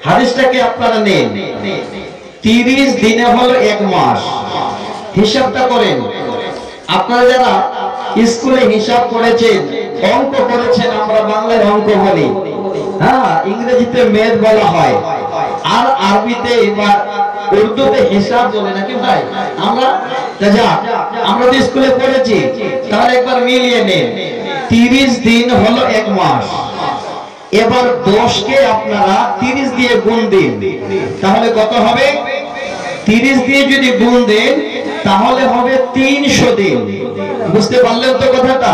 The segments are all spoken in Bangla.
হাদিসটাকে আপনারা নেন, 30 দিনে হলো 1 মাস। হিসাবটা করেন। আপনারা যারা স্কুলে হিসাব করেছেন, অঙ্ক করেছেন, আমরা বাংলায় অঙ্ক বলি, হ্যাঁ, ইংরেজিতে মেথ বলা হয়, আর আরবিতে বা উর্দুতে হিসাব বলে নাকি ভাই? আমরা আমরা তো স্কুলে পড়েছি, তাহলে একবার মিলিয়ে নেন। 30 দিন হলো 1 মাস। এবার 10 কে আপনারা 30 দিয়ে গুণ দিন, তাহলে কত হবে? 30 দিয়ে যদি গুণ দেন তাহলে হবে 300 দিন। বুঝতে পারলেন তো কথাটা?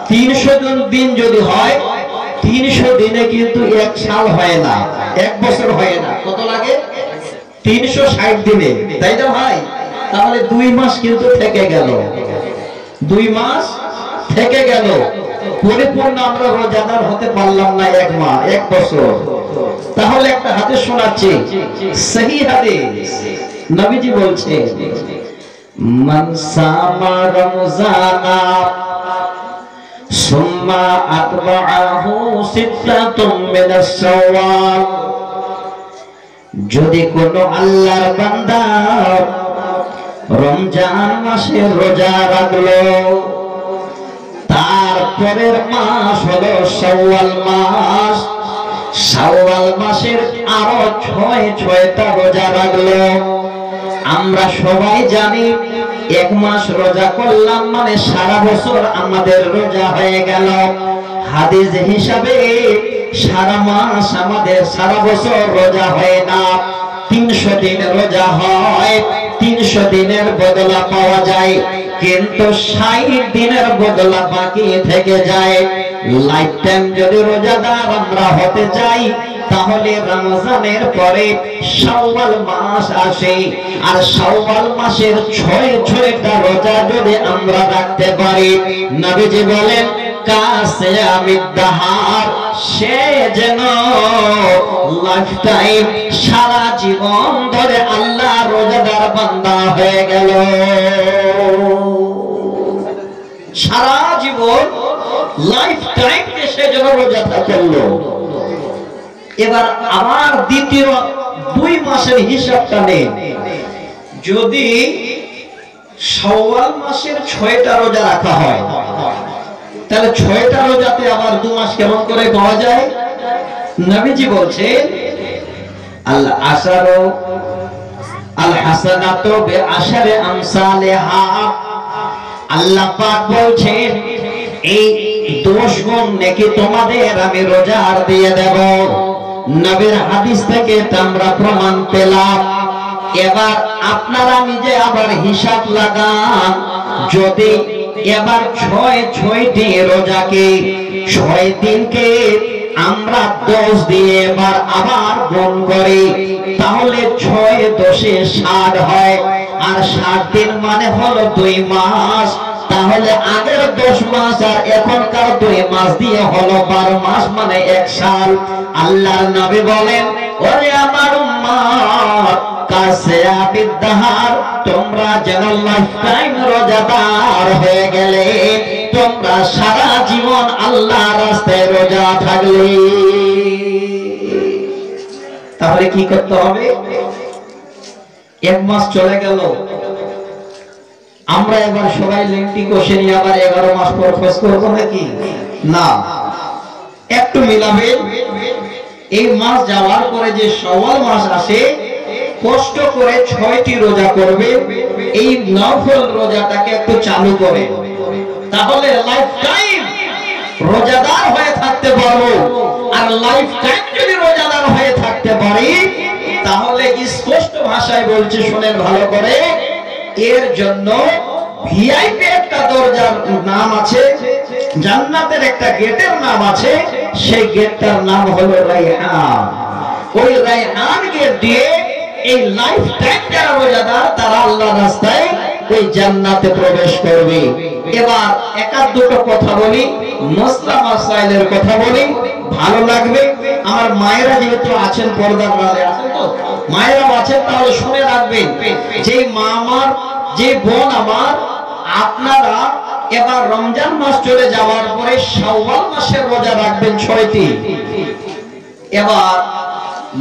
300 দিন যদি হয়, 300 দিনে কিন্তু 1 সাল হয় না, 1 বছর হয় না। কত লাগে? 360 দিনে, তাই না ভাই? তাহলে 2 মাস কিন্তু থেকে গেল, 2 মাস থেকে গেল। পরিপূর্ণ আমরা রোজাদার হতে পারলাম না 1 মাস, 1 বছর। তাহলে একটা হাদিস শোনাচ্ছি, সহি হাদিস। নবীজি বলছে, মান সামা রমজানা সুম্মা আতবাআহু সিত্তাতুম মিনাস শাওয়াল। যদি কোন আল্লাহর বান্দা রমজান মাসে রোজা রাখলো, তারপরের মাস হলো শাওয়াল মাস, শাওয়াল মাসের আরো 6টা রোজা রাখলো। আমরা সবাই জানি 1 মাস রোজা করলাম মানে সারা বছর আমাদের রোজা হয়ে গেল। হাদিস হিসাবে সারা মাস আমাদের, সারা বছর রোজা হয় না, 300 দিন রোজা হয়। 300 দিনের বদলা পাওয়া যায়, কিন্তু 60 দিনের বদলা বাকি থেকে যায়। লাইফ টাইম যদি রোজাদার আমরা হতে চাই, তাহলে রমজানের পরে শাওয়াল মাস আসে, আর শাওয়াল মাসের 6টা রোজা যদি আমরা রাখতে পারি, নবীজি বলেন কাসিয়ামিদ দাহার, সে যেন লাইফ টাইম, সারা জীবন ধরে আল্লাহ রোজাদার বান্দা হয়ে গেল। সারা জীবন লাইফ টাইম সে যেন রোজা থাকলো। এবার আবার দ্বিতীয় 2 মাসের হিসাবটা নেন। যদি শাওয়াল মাসের 6টা রোজা রাখা হয়, তাহলে 6টা রোজাতে আবার 2 মাস কেমন করে পাওয়া যায়? নবীজি বলছেন, আল আশারু আল হাসানাতু বিআশারি আমসালিহা। আল্লাহ পাক বলছেন, এই 10 গুণ নেকি তোমাদের আমি রোজার দিয়ে দেব। নবীর হাদিস থেকে আমরা প্রমাণ পেলাম। এবার আপনারা নিজে আবার হিসাব লাগান। যদি এবার 6টি রোজাকে, 6 দিনকে আমরা 10 দিয়ে এবার আবার গুণ করি, তাহলে 6 10 60 হয়, আর 60 দিন মানে হলো 2 মাস। তাহলে আগের 10 মাস আর এখনকার 2 মাস দিয়ে হলো 12 মাস, মানে 1 সাল। আল্লাহর নবী বলেন, ওরে আমার উম্মত, কাসিয়ামিদ দাহার, তোমরা যেন লাইফ টাইম রোজাদার হয়ে গেলে, তোমরা সারা জীবন আল্লাহর রাস্তায় রোজা থাকলে। তাহলে কি করতে হবে? 1 মাস চলে গেল, আমরা এবার সবাই লেংটি কষে নিয়ে আবার 11 মাস পর খোঁজ করবো নাকি? না, একটু মিলাবেন। এই মাস যাওয়ার পরে যে শাওয়াল মাস আসে, কষ্ট করে 6টি রোজা করবে, এই নফল রোজাটাকে একটু চালু করে, তাহলে লাইফ টাইম রোজাদার হয়ে থাকতে পারবো। আর লাইফ টাইম যদি রোজাদার হয়ে থাকতে পারি, তাহলে স্পষ্ট ভাষায় বলছি, শুনেন ভালো করে, এর জন্য ভিআইপি একটা দরজার নাম আছে, জান্নাতের একটা গেটের নাম আছে, সেই গেটটার নাম হলো রায়হান। ওই রায়হান গেট দিয়ে এই লাইফ টাইম যারা রোজাদার, তারা আল্লাহর রাস্তায় ওই জান্নাতে প্রবেশ করবে। এবার 1-2টো কথা বলি, মসলা মাসাইলের কথা বলি, ভালো লাগবে। আমার মায়েরা যেহেতু আছেন, পর্দার আড়ালে আছেন, তো মায়েরা আছেন, তাহলে শুনে রাখবেন। যে মা আমার, যে বোন আমার, আপনারা এবার রমজান মাস চলে যাওয়ার পরে শাওয়াল মাসের রোজা রাখবেন 6টি। এবার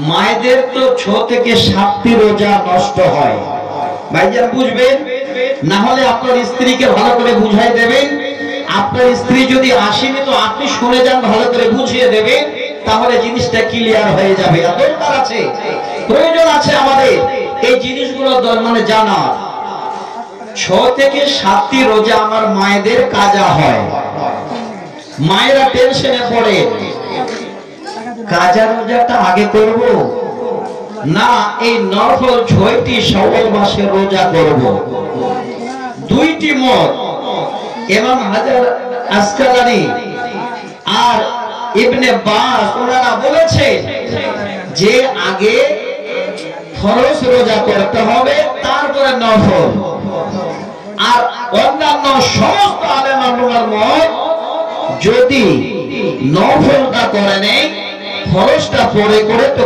মায়েদের তো 6 থেকে 7টি রোজা নষ্ট হয়। ভাইজান বুঝবেন, না হলে আপনার স্ত্রীকে ভালো করে বুঝাই দেবেন। আপনার স্ত্রী যদি আসেনি তো আপনি শুনে যান, ভালো করে বুঝিয়ে দেবেন, তাহলে জিনিসটা ক্লিয়ার হয়ে যাবে। দরকার আছে, প্রয়োজন আছে আমাদের এই জিনিসগুলো মানে জানা। 6 থেকে 7টি রোজা আমার মায়েদের কাজা হয়। মায়েরা টেনশনে পড়ে, কাজা রোজাটা আগে করব না এই নফল 6টি শাওয়াল মাসে রোজা করব? দুইটি মত ইমাম হাজার আসকালানি আর ইবনে বাস ওনারা বলেছে যে আগে ফরজ রোজা করতে হবে, তারপরে নফল। আর অন্যান্য সমস্ত আলেমার মত যদি নফলটা করে নেই, ফরজটা পরে করে তো